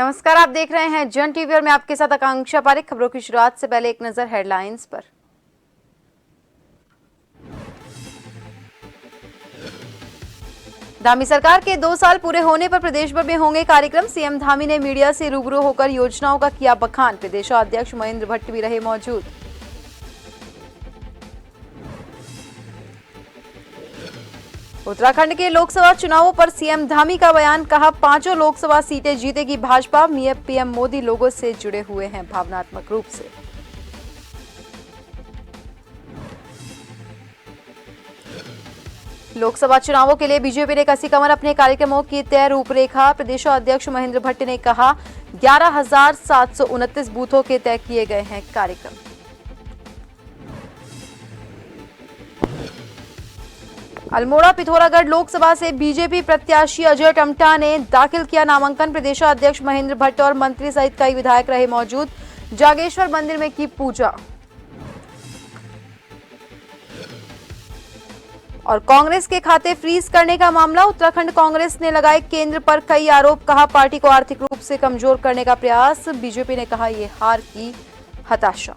नमस्कार, आप देख रहे हैं जन टीवी और मैं आपके साथ आकांक्षा पारिक। खबरों की शुरुआत से पहले एक नजर हेडलाइंस पर। धामी सरकार के 2 साल पूरे होने पर प्रदेश भर में होंगे कार्यक्रम। सीएम धामी ने मीडिया से रूबरू होकर योजनाओं का किया बखान। प्रदेशाध्यक्ष महेंद्र भट्ट भी रहे मौजूद। उत्तराखंड के लोकसभा चुनावों पर सीएम धामी का बयान, कहा 5 लोकसभा सीटें जीतेगी भाजपा। पीएम मोदी लोगों से जुड़े हुए हैं भावनात्मक रूप से। लोकसभा चुनावों के लिए बीजेपी ने कसी कमर, अपने कार्यक्रमों की तय रूपरेखा। प्रदेशाध्यक्ष महेंद्र भट्ट ने कहा 11,729 बूथों के तय किए गए हैं कार्यक्रम। अल्मोड़ा पिथौरागढ़ लोकसभा से बीजेपी प्रत्याशी अजय टम्टा ने दाखिल किया नामांकन। प्रदेशाध्यक्ष महेंद्र भट्ट और मंत्री सहित कई विधायक रहे मौजूद। जागेश्वर मंदिर में की पूजा। और कांग्रेस के खाते फ्रीज करने का मामला, उत्तराखंड कांग्रेस ने लगाए केंद्र पर कई आरोप। कहा पार्टी को आर्थिक रूप से कमजोर करने का प्रयास। बीजेपी ने कहा यह हार की हताशा।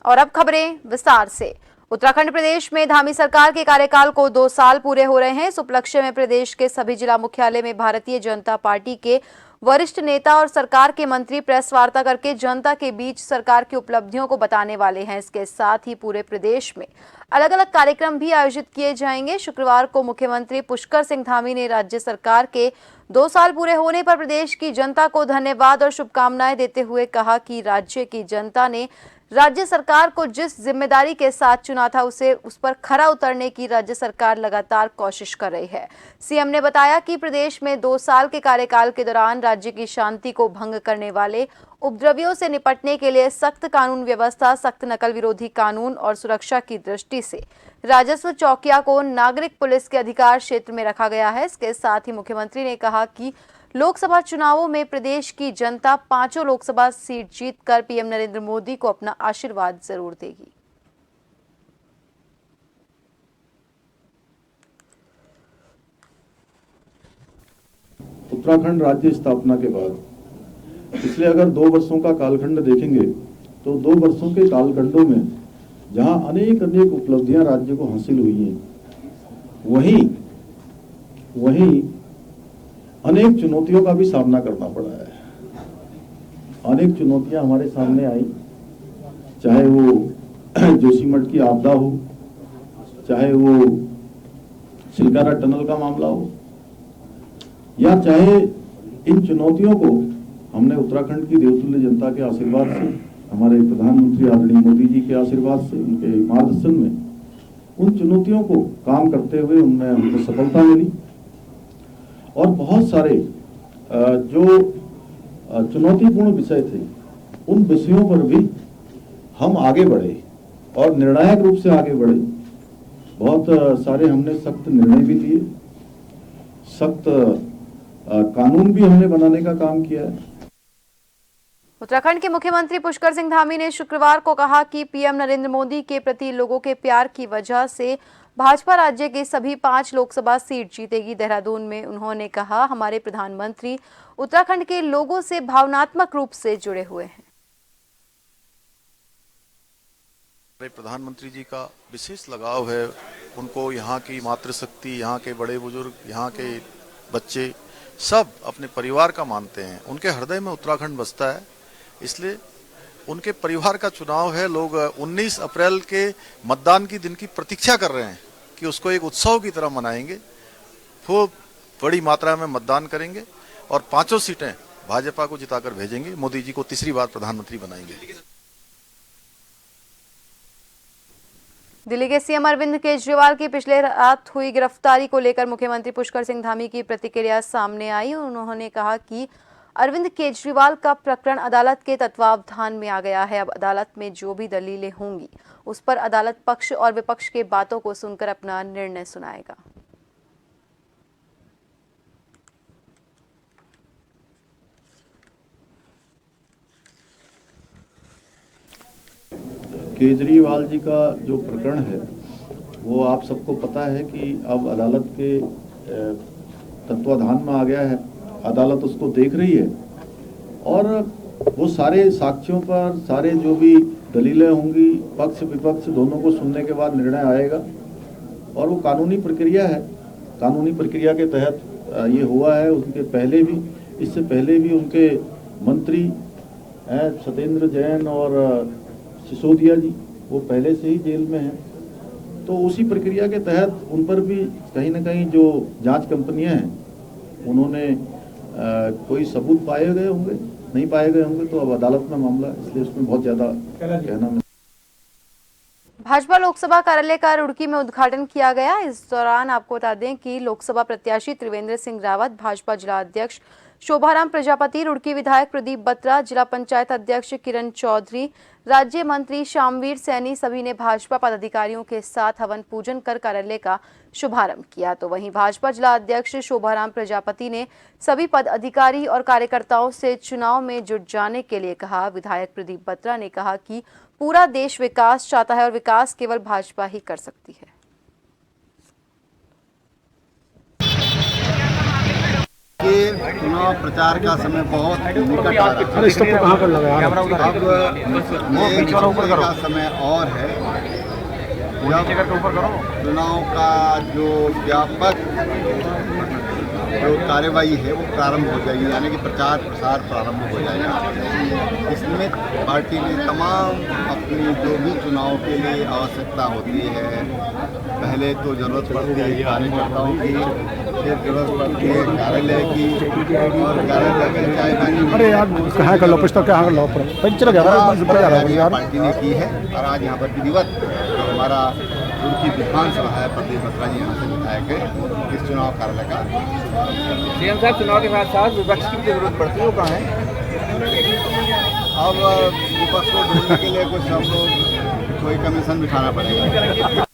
और अब खबरें विस्तार से। उत्तराखंड प्रदेश में धामी सरकार के कार्यकाल को 2 साल पूरे हो रहे हैं। इस उपलक्ष्य में प्रदेश के सभी जिला मुख्यालय में भारतीय जनता पार्टी के वरिष्ठ नेता और सरकार के मंत्री प्रेस वार्ता करके जनता के बीच सरकार की उपलब्धियों को बताने वाले हैं। इसके साथ ही पूरे प्रदेश में अलग अलग कार्यक्रम भी आयोजित किए जाएंगे। शुक्रवार को मुख्यमंत्री पुष्कर सिंह धामी ने राज्य सरकार के 2 साल पूरे होने पर प्रदेश की जनता को धन्यवाद और शुभकामनाएं देते हुए कहा कि राज्य की जनता ने राज्य सरकार को जिस जिम्मेदारी के साथ चुना था उस पर खरा उतरने की राज्य सरकार लगातार कोशिश कर रही है। सीएम ने बताया कि प्रदेश में 2 साल के कार्यकाल के दौरान राज्य की शांति को भंग करने वाले उपद्रवियों से निपटने के लिए सख्त कानून व्यवस्था, सख्त नकल विरोधी कानून और सुरक्षा की दृष्टि से राजस्व चौकिया को नागरिक पुलिस के अधिकार क्षेत्र में रखा गया है। इसके साथ ही मुख्यमंत्री ने कहा कि लोकसभा चुनावों में प्रदेश की जनता 5 लोकसभा सीट जीतकर पीएम नरेंद्र मोदी को अपना आशीर्वाद जरूर देगी। उत्तराखंड राज्य स्थापना के बाद पिछले अगर 2 वर्षों का कालखंड देखेंगे तो 2 वर्षों के कालखंडों में जहां अनेक उपलब्धियां राज्य को हासिल हुई हैं, वहीं अनेक चुनौतियों का भी सामना करना पड़ा है। अनेक चुनौतियां हमारे सामने आई, चाहे वो जोशीमठ की आपदा हो, चाहे वो चिलकारा टनल का मामला हो, या चाहे इन चुनौतियों को हमने उत्तराखंड की देवतुल्य जनता के आशीर्वाद से, हमारे प्रधानमंत्री आदरणीय मोदी जी के आशीर्वाद से, उनके मार्गदर्शन में उन चुनौतियों को काम करते हुए उनमें हमको सफलता मिली। और बहुत सारे जो चुनौतीपूर्ण विषय थे, उन विषयों पर भी हम आगे बढ़े और निर्णायक रूप से आगे बढ़े। बहुत सारे हमने सख्त निर्णय भी लिए, सख्त कानून भी हमने बनाने का काम किया है। उत्तराखंड के मुख्यमंत्री पुष्कर सिंह धामी ने शुक्रवार को कहा कि पीएम नरेंद्र मोदी के प्रति लोगों के प्यार की वजह से भाजपा राज्य के सभी 5 लोकसभा सीट जीतेगी। देहरादून में उन्होंने कहा हमारे प्रधानमंत्री उत्तराखंड के लोगों से भावनात्मक रूप से जुड़े हुए हैं। हमारे प्रधानमंत्री जी का विशेष लगाव है। उनको यहाँ की मातृशक्ति, यहाँ के बड़े बुजुर्ग, यहाँ के बच्चे सब अपने परिवार का मानते हैं। उनके हृदय में उत्तराखंड बसता है, इसलिए उनके परिवार का चुनाव है। लोग 19 अप्रैल के मतदान की दिन की प्रतीक्षा कर रहे हैं कि उसको एक उत्सव की तरह मनाएंगे। वो बड़ी मात्रा में मतदान करेंगे और 5 सीटें भाजपा को जिताकर भेजेंगे। मोदी जी को तीसरी बार प्रधानमंत्री बनाएंगे। दिल्ली के सीएम अरविंद केजरीवाल की पिछले रात हुई गिरफ्तारी को लेकर मुख्यमंत्री पुष्कर सिंह धामी की प्रतिक्रिया सामने आई। उन्होंने कहा कि अरविंद केजरीवाल का प्रकरण अदालत के तत्वावधान में आ गया है। अब अदालत में जो भी दलीलें होंगी उस पर अदालत पक्ष और विपक्ष के बातों को सुनकर अपना निर्णय सुनाएगा। केजरीवाल जी का जो प्रकरण है वो आप सबको पता है कि अब अदालत के तत्वाधान में आ गया है, अदालत उसको देख रही है और वो सारे साक्ष्यों पर सारे जो भी दलीलें होंगी पक्ष विपक्ष दोनों को सुनने के बाद निर्णय आएगा और वो कानूनी प्रक्रिया है। कानूनी प्रक्रिया के तहत ये हुआ है। उनके पहले भी, इससे पहले भी उनके मंत्री सत्येंद्र जैन और सिसोदिया जी वो पहले से ही जेल में हैं, तो उसी प्रक्रिया के तहत उन पर भी कहीं ना कहीं जो जांच कंपनियां हैं उन्होंने कोई सबूत पाए गए होंगे, नहीं पाए गए होंगे तो अब अदालत में मामला है, इसलिए उसमें बहुत ज्यादा कहना। भाजपा लोकसभा कार्यालय का रुड़की में उद्घाटन किया गया। इस दौरान आपको बता दें कि लोकसभा प्रत्याशी त्रिवेंद्र सिंह रावत, भाजपा जिला अध्यक्ष शोभाराम प्रजापति, रुड़की विधायक प्रदीप बत्रा, जिला पंचायत अध्यक्ष किरण चौधरी, राज्य मंत्री श्यामवीर सैनी सभी ने भाजपा पदाधिकारियों के साथ हवन पूजन कर कार्यालय का शुभारंभ किया। तो वहीं भाजपा जिला अध्यक्ष शोभाराम प्रजापति ने सभी पदाधिकारी और कार्यकर्ताओं से चुनाव में जुट जाने के लिए कहा। विधायक प्रदीप बत्रा ने कहा कि पूरा देश विकास चाहता है और विकास केवल भाजपा ही कर सकती है। कि चुनाव प्रचार का समय बहुत निकट आ रहा है। अब चुनाव का समय और है जब चुनाव का जो व्यापक जो कार्यवाही है वो प्रारंभ हो जाएगी, यानी कि प्रचार प्रसार प्रारंभ हो जाएगा। इसमें पार्टी ने तमाम अपनी जो भी चुनाव के लिए आवश्यकता होती है, पहले तो जरूरत पड़ती है कार्यकर्ताओं की, फिर जरूरत पड़ती है कार्यालय की और कार्यालय में चाहे अरे यार कहाँ कर लो कुछ तो क्या कर लो पार्टी ने की है। और आज यहाँ पर विधिवत हमारा रुड़की विधानसभा है, प्रदीप बत्रा जी यहाँ से विधायक है, इस चुनाव कार्यालय का। सीएम साहब, चुनाव के साथ साथ विपक्ष की जरूरत पड़ती है, वो कहाँ है? अब विपक्ष को ढूंढने के लिए कुछ हम लोग कोई कमीशन बिठाना पड़ेगा।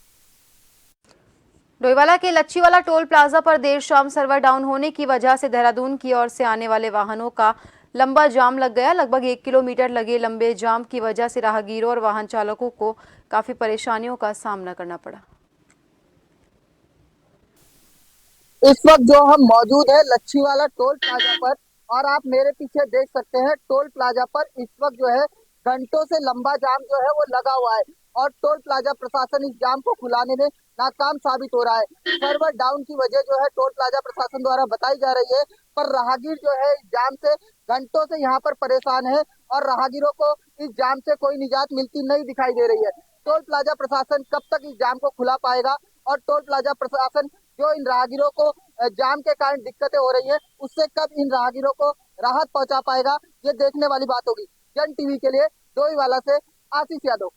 डोईवाला के लच्छीवाला टोल प्लाजा पर देर शाम सर्वर डाउन होने की वजह से देहरादून की ओर से आने वाले वाहनों का लंबा जाम लग गया। लगभग 1 किलोमीटर लगे लंबे जाम की वजह से राहगीरों और वाहन चालकों को काफी परेशानियों का सामना करना पड़ा। इस वक्त जो हम मौजूद है लच्छीवाला टोल प्लाजा पर और आप मेरे पीछे देख सकते हैं टोल प्लाजा पर इस वक्त जो है घंटों से लंबा जाम जो है वो लगा हुआ है और टोल प्लाजा प्रशासन इस जाम को खुलाने में नाकाम साबित हो रहा है। सर्वर डाउन की वजह जो है टोल प्लाजा प्रशासन द्वारा बताई जा रही है, पर राहगीर जो है इस जाम से घंटों से यहाँ पर परेशान है और राहगीरों को इस जाम से कोई निजात मिलती नहीं दिखाई दे रही है। टोल प्लाजा प्रशासन कब तक इस जाम को खुला पाएगा और टोल प्लाजा प्रशासन जो इन राहगीरों को जाम के कारण दिक्कतें हो रही है उससे कब इन राहगीरों को राहत पहुंचा पाएगा, ये देखने वाली बात होगी। जन टीवी के लिए डोईवाला से आशीष यादव।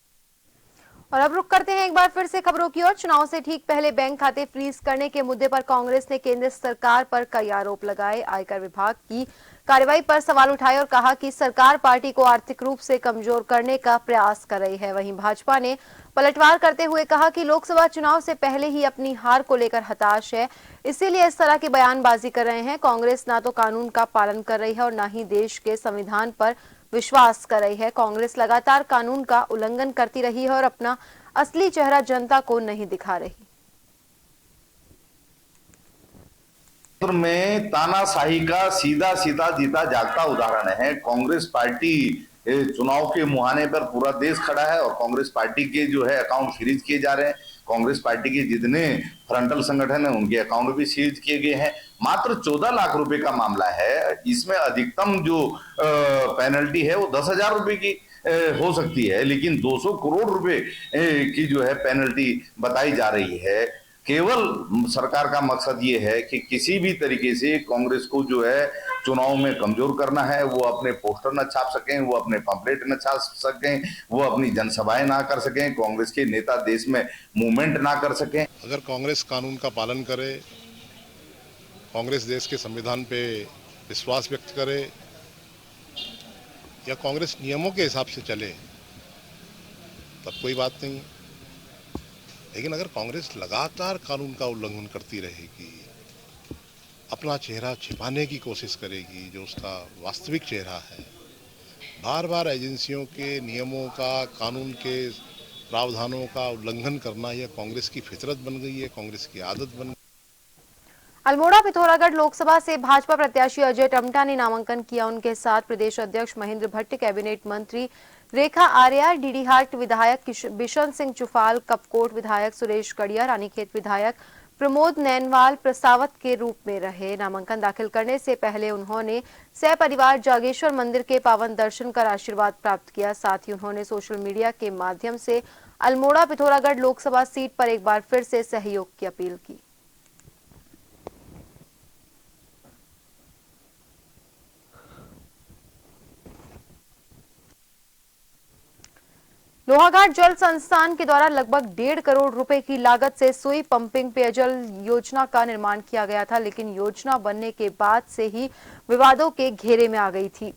और अब रुक करते हैं एक बार फिर से खबरों की ओर। चुनाव से ठीक पहले बैंक खाते फ्रीज करने के मुद्दे पर कांग्रेस ने केंद्र सरकार पर कई आरोप लगाए। आयकर विभाग की कार्रवाई पर सवाल उठाए और कहा कि सरकार पार्टी को आर्थिक रूप से कमजोर करने का प्रयास कर रही है। वहीं भाजपा ने पलटवार करते हुए कहा कि लोकसभा चुनाव से पहले ही अपनी हार को लेकर हताश है, इसीलिए इस तरह की बयानबाजी कर रहे हैं। कांग्रेस ना तो कानून का पालन कर रही है और न ही देश के संविधान पर विश्वास कर रही है। कांग्रेस लगातार कानून का उल्लंघन करती रही है और अपना असली चेहरा जनता को नहीं दिखा रही। में तानाशाही का सीधा सीधा जीता जागता उदाहरण है। कांग्रेस पार्टी चुनाव के मुहाने पर पूरा देश खड़ा है और कांग्रेस पार्टी के जो है अकाउंट फ्रीज किए जा रहे हैं। कांग्रेस पार्टी के जितने फ्रंटल संगठन है उनके अकाउंट भी सीज किए गए हैं। मात्र 14 लाख रुपए का मामला है। इसमें अधिकतम जो पेनल्टी है वो 10,000 रुपए की हो सकती है, लेकिन 200 करोड़ रुपए की जो है पेनल्टी बताई जा रही है। केवल सरकार का मकसद ये है कि किसी भी तरीके से कांग्रेस को जो है चुनाव में कमजोर करना है। वो अपने पोस्टर न छाप सकें, वो अपने पंपलेट न छाप सकें, वो अपनी जनसभाएं ना कर सकें, कांग्रेस के नेता देश में मूवमेंट ना कर सकें। अगर कांग्रेस कानून का पालन करे, कांग्रेस देश के संविधान पे विश्वास व्यक्त करे या कांग्रेस नियमों के हिसाब से चले तब कोई बात नहीं। लेकिन अगर कांग्रेस लगातार कानून का उल्लंघन करती रहेगी, अपना चेहरा छिपाने की कोशिश करेगी जो उसका वास्तविक चेहरा है, बार बार एजेंसियों के नियमों का, कानून के प्रावधानों का उल्लंघन करना यह कांग्रेस की फितरत बन गई है, कांग्रेस की आदत बन गई। अल्मोड़ा पिथौरागढ़ लोकसभा से भाजपा प्रत्याशी अजय टम्टा ने नामांकन किया। उनके साथ प्रदेश अध्यक्ष महेंद्र भट्ट, कैबिनेट मंत्री रेखा आर्या, डीडीहाट विधायक बिशन सिंह चुफाल, कपकोट विधायक सुरेश कड़िया, रानीखेत विधायक प्रमोद नैनवाल प्रस्तावक के रूप में रहे। नामांकन दाखिल करने से पहले उन्होंने सहपरिवार जागेश्वर मंदिर के पावन दर्शन कर आशीर्वाद प्राप्त किया। साथ ही उन्होंने सोशल मीडिया के माध्यम से अल्मोड़ा पिथौरागढ़ लोकसभा सीट पर एक बार फिर से सहयोग की अपील की। लोहाघाट जल संस्थान के द्वारा लगभग 1.5 करोड़ रुपए की लागत से सुई पंपिंग पेयजल योजना का निर्माण किया गया था, लेकिन योजना बनने के बाद से ही विवादों के घेरे में आ गई थी।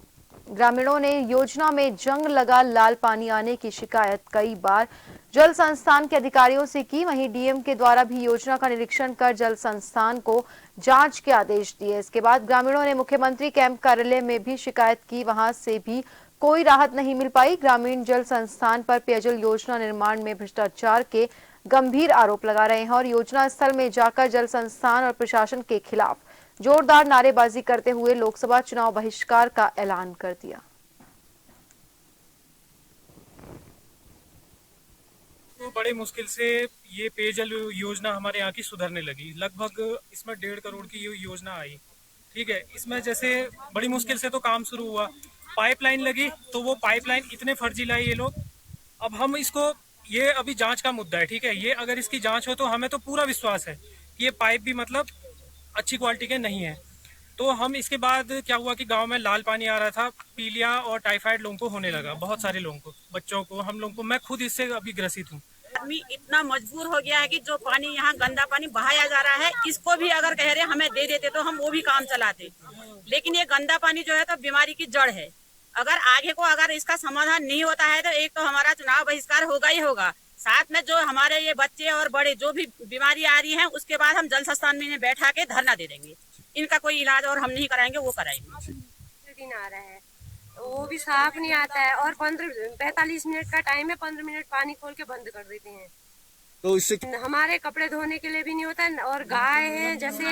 ग्रामीणों ने योजना में जंग लगा लाल पानी आने की शिकायत कई बार जल संस्थान के अधिकारियों से की। वहीं डीएम के द्वारा भी योजना का निरीक्षण कर जल संस्थान को जांच के आदेश दिए। इसके बाद ग्रामीणों ने मुख्यमंत्री कैंप कार्यालय में भी शिकायत की, वहां से भी कोई राहत नहीं मिल पाई। ग्रामीण जल संस्थान पर पेयजल योजना निर्माण में भ्रष्टाचार के गंभीर आरोप लगा रहे हैं और योजना स्थल में जाकर जल संस्थान और प्रशासन के खिलाफ जोरदार नारेबाजी करते हुए लोकसभा चुनाव बहिष्कार का ऐलान कर दिया। तो बड़े मुश्किल से ये पेयजल योजना हमारे यहाँ की सुधरने लगी। लगभग इसमें 1.5 करोड़ की ये योजना आई, ठीक है। इसमें जैसे बड़ी मुश्किल से तो काम शुरू हुआ, पाइपलाइन लगी तो वो पाइपलाइन इतने फर्जी लाए ये लोग। अब हम इसको, ये अभी जांच का मुद्दा है, ठीक है। ये अगर इसकी जांच हो तो हमें तो पूरा विश्वास है कि ये पाइप भी मतलब अच्छी क्वालिटी के नहीं है। तो हम इसके बाद क्या हुआ कि गांव में लाल पानी आ रहा था, पीलिया और टाइफाइड लोगों को होने लगा, बहुत सारे लोगों को, बच्चों को, हम लोगों को। मैं खुद इससे अभी ग्रसित हूँ। आदमी इतना मजबूर हो गया है कि जो पानी यहाँ गंदा पानी बहाया जा रहा है, इसको भी अगर कह रहे हमें दे देते तो हम वो भी काम चलाते। लेकिन ये गंदा पानी जो है तो बीमारी की जड़ है। अगर आगे को अगर इसका समाधान नहीं होता है तो एक तो हमारा चुनाव बहिष्कार होगा ही होगा, साथ में जो हमारे ये बच्चे और बड़े जो भी बीमारी आ रही है उसके बाद हम जल संस्थान में बैठा के धरना दे देंगे। इनका कोई इलाज और हम नहीं कराएंगे, वो कराएंगे। दिन आ रहा है वो भी साफ नहीं आता है और 45 मिनट का टाइम है, 15 मिनट पानी खोल के बंद कर देते हैं। तो इससे हमारे कपड़े धोने के लिए भी नहीं होता है और गाय है जैसे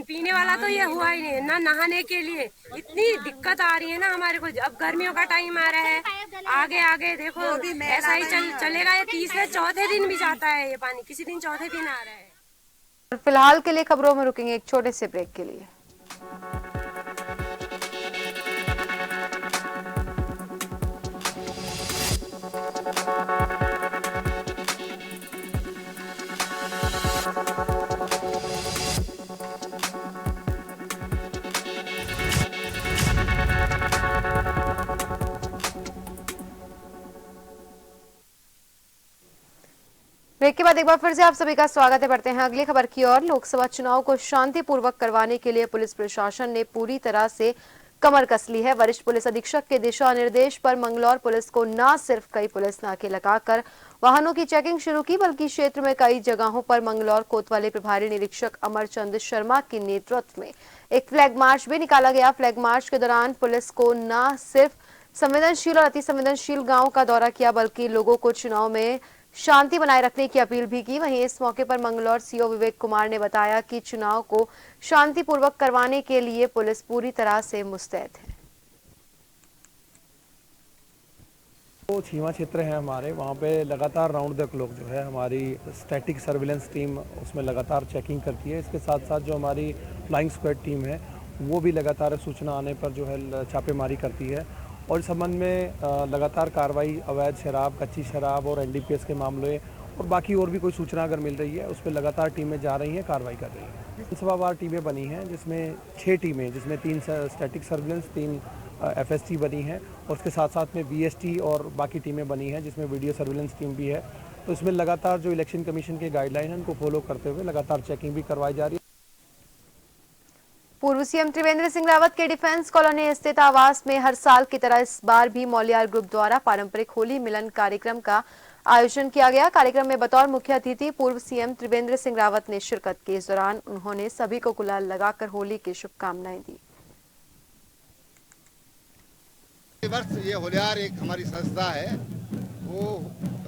पीने वाला तो ये हुआ ही नहीं, ना नहाने के लिए। इतनी दिक्कत आ रही है ना हमारे को। अब गर्मियों का टाइम आ रहा है, आगे आगे देखो ऐसा ही चलेगा। ये तीसरे चौथे दिन भी जाता है ये पानी, किसी दिन चौथे दिन आ रहा है। फिलहाल के लिए खबरों में रुकेंगे एक छोटे से ब्रेक के लिए। ब्रेक के बाद एक बार फिर से आप सभी का स्वागत है। बढ़ते हैं अगली खबर की ओर। लोकसभा चुनाव को शांतिपूर्वक करवाने के लिए पुलिस प्रशासन ने पूरी तरह से कमर कस ली है। वरिष्ठ पुलिस अधीक्षक के दिशा निर्देश पर मंगलौर पुलिस को न सिर्फ कई पुलिस नाके लगाकर वाहनों की चेकिंग शुरू की, बल्कि क्षेत्र में कई जगहों पर मंगलौर कोतवाली प्रभारी निरीक्षक अमरचंद शर्मा के नेतृत्व में एक फ्लैग मार्च भी निकाला गया। फ्लैग मार्च के दौरान पुलिस को न सिर्फ संवेदनशील और अति संवेदनशील गांवों का दौरा किया, बल्कि लोगों को चुनाव में शांति बनाए रखने की अपील भी की। वहीं इस मौके पर मंगलौर सीओ विवेक कुमार ने बताया कि चुनाव को शांतिपूर्वक करवाने के लिए पुलिस पूरी तरह से मुस्तैद है। वो छीमा क्षेत्र है हमारे, वहाँ पे लगातार राउंड द क्लॉक जो है हमारी स्टैटिक सर्विलेंस टीम उसमें लगातार चेकिंग करती है। इसके साथ साथ जो हमारी फ्लाइंग स्क्वाड टीम है वो भी लगातार सूचना आने पर जो है छापेमारी करती है और इस संबंध में लगातार कार्रवाई अवैध शराब, कच्ची शराब और एनडीपीएस के मामले और बाकी और भी कोई सूचना अगर मिल रही है उस पर लगातार टीमें जा रही हैं, कार्रवाई कर रही हैं। विधानसभावार टीमें बनी हैं जिसमें 6 टीमें, जिसमें 3 स्टैटिक सर्विलेंस, 3 एफएसटी बनी हैं और उसके साथ साथ में बीएसटी और बाकी टीमें बनी हैं जिसमें वीडियो सर्विलेंस टीम भी है। तो इसमें लगातार जो इलेक्शन कमीशन के गाइडलाइन है उनको फॉलो करते हुए लगातार चेकिंग भी करवाई जा रही है। पूर्व सीएम त्रिवेंद्र सिंह रावत के डिफेंस कॉलोनी स्थित आवास में हर साल की तरह इस बार भी मौलियार ग्रुप द्वारा पारंपरिक होली मिलन कार्यक्रम का आयोजन किया गया। कार्यक्रम में बतौर मुख्य अतिथि पूर्व सीएम त्रिवेंद्र सिंह रावत ने शिरकत की। इस दौरान उन्होंने सभी को गुलाल लगाकर होली की शुभकामनाएं दी। वर्ष ये होलियार एक हमारी संस्था है, वो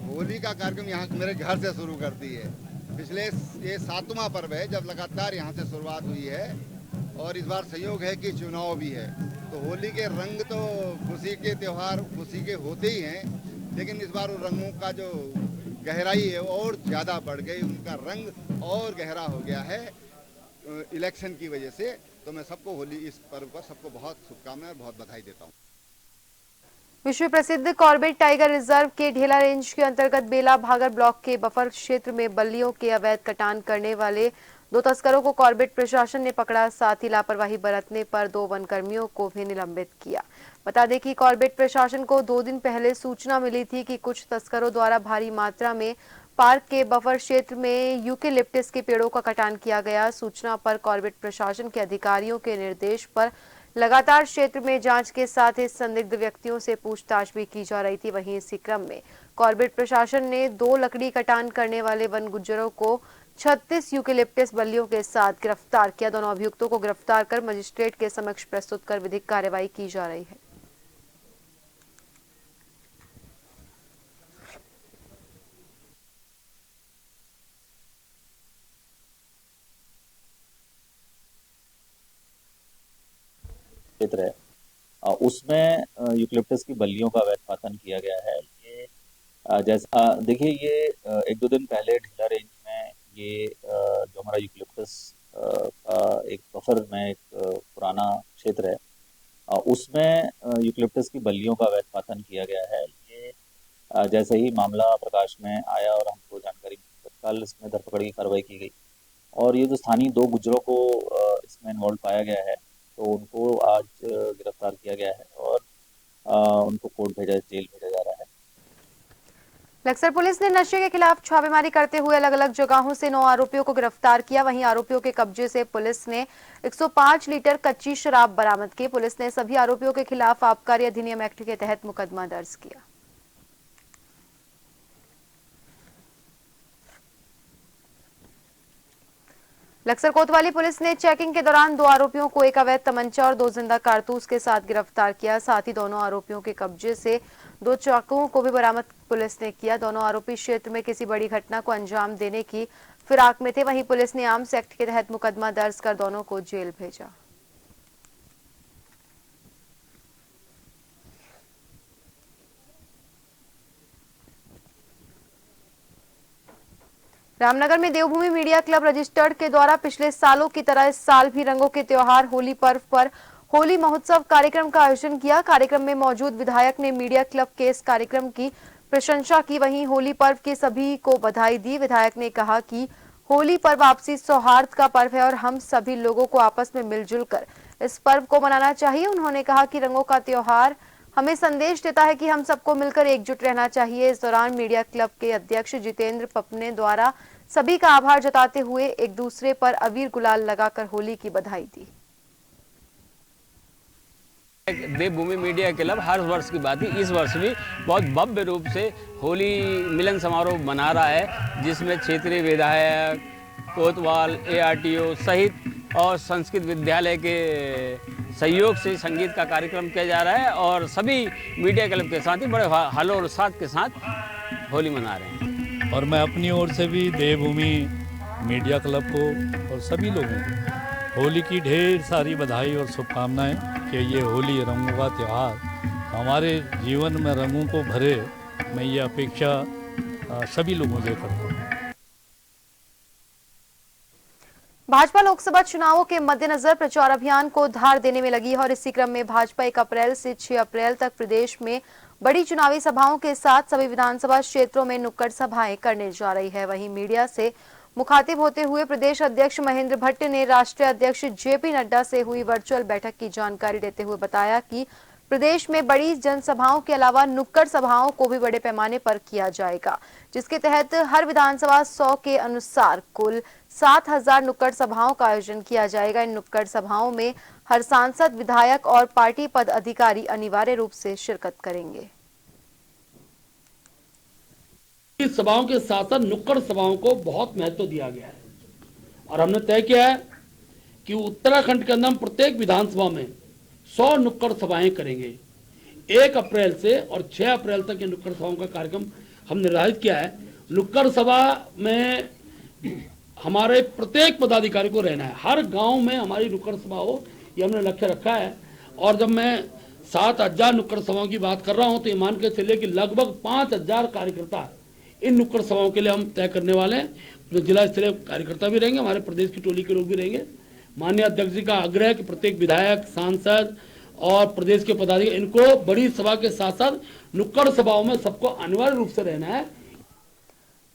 होली का कार्यक्रम यहाँ मेरे घर से शुरू करती है। पिछले ये 7वां पर्व है जब लगातार यहाँ से शुरुआत हुई है और इस बार संयोग है कि चुनाव भी है। तो होली के रंग तो खुशी के त्यौहार खुशी के होते ही हैं, लेकिन इस बार वो रंगों का जो गहराई है और ज़्यादा बढ़ गई, उनका रंग और गहरा हो गया है इलेक्शन की वजह से। तो मैं सबको होली इस पर्व पर सबको बहुत शुभकामनाएं और बहुत बधाई देता हूँ। विश्व प्रसिद्ध कॉर्बेट टाइगर रिजर्व के ढेला रेंज के अंतर्गत बेला भागर ब्लॉक के बफर क्षेत्र में बल्लियों के अवैध कटान करने वाले 2 तस्करों को कॉर्बेट प्रशासन ने पकड़ा। साथ ही लापरवाही बरतने पर 2 वनकर्मियों को भी निलंबित किया। बता दें कि कॉर्बेट प्रशासन को 2 दिन पहले सूचना मिली थी कि कुछ तस्करों द्वारा भारी मात्रा में पार्क के बफर क्षेत्र में यूकेलिप्टस के पेड़ों का कटान किया गया। सूचना पर कॉर्बेट प्रशासन के अधिकारियों के निर्देश पर लगातार क्षेत्र में जांच के साथ ही संदिग्ध व्यक्तियों से पूछताछ भी की जा रही थी। वहीं इसी क्रम में कॉर्बेट प्रशासन ने 2 लकड़ी कटान करने वाले वन गुज्जरों को 36 यूकेलिप्टस बल्लियों के साथ गिरफ्तार किया। दोनों अभियुक्तों को गिरफ्तार कर मजिस्ट्रेट के समक्ष प्रस्तुत कर विधिक कार्रवाई की जा रही है। क्षेत्र है उसमें यूकेलिप्टस की बल्लियों का अवैध खनन किया गया है। ये जैसा देखिए, ये 1-2 दिन पहले ढीला रेंज में ये जो हमारा यूकेलिप्टस का एक बफर में एक पुराना क्षेत्र है उसमें यूकेलिप्टस की बल्लियों का अवैध खनन किया गया है। ये जैसे ही मामला प्रकाश में आया और हमको जानकारी तत्काल इसमें धरपकड़ की कार्रवाई की गई और ये जो स्थानीय 2 गुज्जरों को इसमें इन्वॉल्व पाया गया है तो उनको आज गिरफ्तार किया गया है और उनको कोर्ट जेल भेजा जा रहा है। लक्सर पुलिस ने नशे के खिलाफ छापेमारी करते हुए अलग अलग जगहों से 9 आरोपियों को गिरफ्तार किया। वहीं आरोपियों के कब्जे से पुलिस ने 105 लीटर कच्ची शराब बरामद की। पुलिस ने सभी आरोपियों के खिलाफ आबकारी अधिनियम एक्ट के तहत मुकदमा दर्ज किया। लक्सर कोतवाली पुलिस ने चेकिंग के दौरान 2 आरोपियों को एक अवैध तमंचा और 2 जिंदा कारतूस के साथ गिरफ्तार किया। साथ ही दोनों आरोपियों के कब्जे से 2 चाकुओं को भी बरामद पुलिस ने किया। दोनों आरोपी क्षेत्र में किसी बड़ी घटना को अंजाम देने की फिराक में थे। वहीं पुलिस ने आर्म्स एक्ट के तहत मुकदमा दर्ज कर दोनों को जेल भेजा। रामनगर में देवभूमि मीडिया क्लब रजिस्टर्ड के द्वारा पिछले सालों की तरह इस साल भी रंगों के त्योहार होली पर्व पर होली महोत्सव कार्यक्रम का आयोजन किया। कार्यक्रम में मौजूद विधायक ने मीडिया क्लब के इस कार्यक्रम की प्रशंसा की। वहीं होली पर्व के सभी को बधाई दी। विधायक ने कहा कि होली पर्व आपसी सौहार्द का पर्व है और हम सभी लोगों को आपस में मिलजुल कर इस पर्व को मनाना चाहिए। उन्होंने कहा कि रंगों का त्योहार हमें संदेश देता है कि हम सबको मिलकर एकजुट रहना चाहिए। इस दौरान मीडिया क्लब के अध्यक्ष जितेंद्र पपने द्वारा सभी का आभार जताते हुए एक दूसरे पर अबीर गुलाल लगाकर होली की बधाई दी। देवभूमि मीडिया क्लब हर वर्ष की बात है, इस वर्ष भी बहुत भव्य रूप से होली मिलन समारोह मना रहा है, जिसमें क्षेत्रीय विधायक, कोतवाल, ARTO सहित और संस्कृत विद्यालय के सहयोग से संगीत का कार्यक्रम किया जा रहा है और सभी मीडिया क्लब के साथ ही बड़े हर्षोल्लास के साथ होली मना रहे हैं। और मैं अपनी ओर से भी देवभूमि मीडिया क्लब को और सभी लोगों को होली की ढेर सारी बधाई और शुभकामनाएं कि ये होली रंगों का त्यौहार हमारे जीवन में रंगों को भरे, मैं ये अपेक्षा सभी लोगों से करता हूँ। भाजपा लोकसभा चुनावों के मद्देनजर प्रचार अभियान को धार देने में लगी है और इसी क्रम में भाजपा 1 अप्रैल से 6 अप्रैल तक प्रदेश में बड़ी चुनावी सभाओं के साथ सभी विधानसभा क्षेत्रों में नुक्कड़ सभाएं करने जा रही है। वहीं मीडिया से मुखातिब होते हुए प्रदेश अध्यक्ष महेंद्र भट्ट ने राष्ट्रीय अध्यक्ष JP नड्डा से हुई वर्चुअल बैठक की जानकारी देते हुए बताया कि प्रदेश में बड़ी जनसभाओं के अलावा नुक्कड़ सभाओं को भी बड़े पैमाने पर किया जाएगा, जिसके तहत हर विधानसभा 100 के अनुसार कुल 7000 नुक्कड़ सभाओं का आयोजन किया जाएगा। इन नुक्कड़ सभाओं में हर सांसद, विधायक और पार्टी पद अधिकारी अनिवार्य रूप से शिरकत करेंगे। इस सभाओं के साथ साथ नुक्कड़ सभाओं को बहुत महत्व दिया गया है और हमने तय किया है कि उत्तराखंड के अंदर हम प्रत्येक विधानसभा में 100 नुक्कड़ सभाएं करेंगे। 1 अप्रैल से और 6 अप्रैल तक ये नुक्कड़ सभाओं का कार्यक्रम हम निर्धारित किया है। नुक्कड़ सभा में हमारे प्रत्येक पदाधिकारी को रहना है, हर गांव में हमारी नुक्कड़ सभा हो, ये हमने लक्ष्य रखा है। और जब मैं 7,000 नुक्कड़ सभाओं की बात कर रहा हूं तो ये मान के चलिए कि लगभग 5,000 कार्यकर्ता इन नुक्कड़ सभाओं के लिए हम तय करने वाले हैं। जो जिला स्तरीय कार्यकर्ता भी रहेंगे, हमारे प्रदेश की टोली के लोग भी रहेंगे। माननीय अध्यक्ष जी का आग्रह है कि प्रत्येक विधायक, सांसद और प्रदेश के पदाधिकारी इनको बड़ी सभा के साथ साथ नुक्कड़ सभाओं में सबको अनिवार्य रूप से रहना है।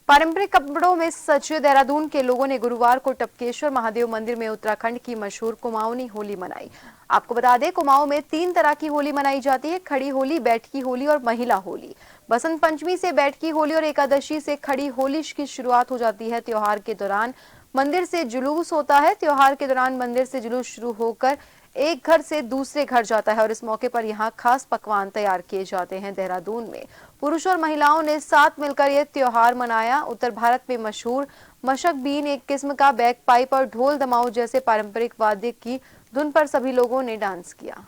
पारंपरिक कपड़ों में सजे देहरादून के लोगों ने गुरुवार को टपकेश्वर महादेव मंदिर में उत्तराखंड की मशहूर कुमाऊनी होली मनाई। आपको बता दें, कुमाऊं में 3 तरह की होली मनाई जाती है: खड़ी होली, बैठकी होली और महिला होली। बसंत पंचमी से बैठकी होली और एकादशी से खड़ी होली की शुरुआत हो जाती है। त्योहार के दौरान मंदिर से जुलूस होता है। त्योहार के दौरान मंदिर से जुलूस शुरू होकर एक घर से दूसरे घर जाता है और इस मौके पर यहाँ खास पकवान तैयार किए जाते हैं। देहरादून में पुरुष और महिलाओं ने साथ मिलकर यह त्योहार मनाया। उत्तर भारत में मशहूर मशक बीन एक किस्म का बैक पाइप और ढोल दमाऊ जैसे पारंपरिक वाद्य की धुन पर सभी लोगों ने डांस किया।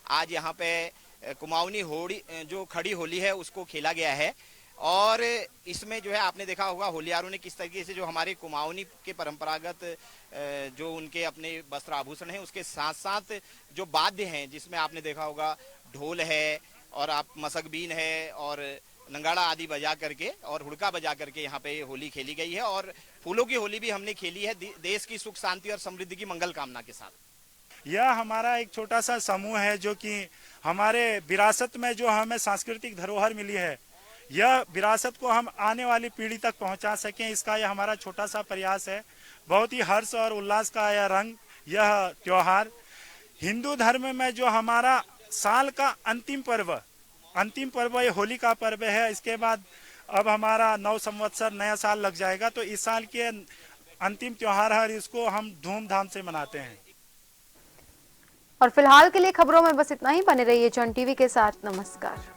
आज यहाँ पे कुमाऊनी होली जो खड़ी होली है उसको खेला गया है और इसमें जो है आपने देखा होगा होलियारों ने किस तरीके से जो हमारे कुमाऊनी के परंपरागत जो उनके अपने वस्त्र आभूषण हैं उसके साथ साथ जो वाद्य हैं जिसमें आपने देखा होगा ढोल है और आप मसकबीन है और नंगाड़ा आदि बजा करके और हुड़का बजा करके यहाँ पे होली खेली गई है। और फूलों की होली भी हमने खेली है देश की सुख शांति और समृद्धि की मंगल कामना के साथ। यह हमारा एक छोटा सा समूह है जो कि हमारे विरासत में जो हमें सांस्कृतिक धरोहर मिली है, यह विरासत को हम आने वाली पीढ़ी तक पहुंचा सकें, इसका यह हमारा छोटा सा प्रयास है। बहुत ही हर्ष और उल्लास का यह रंग, यह त्योहार हिंदू धर्म में जो हमारा साल का अंतिम पर्व ये होली का पर्व है। इसके बाद अब हमारा 9 संवत्सर नया साल लग जाएगा, तो इस साल के अंतिम त्योहार है, इसको हम धूमधाम से मनाते हैं। और फिलहाल के लिए खबरों में बस इतना ही। बने रहिए जन टीवी के साथ। नमस्कार।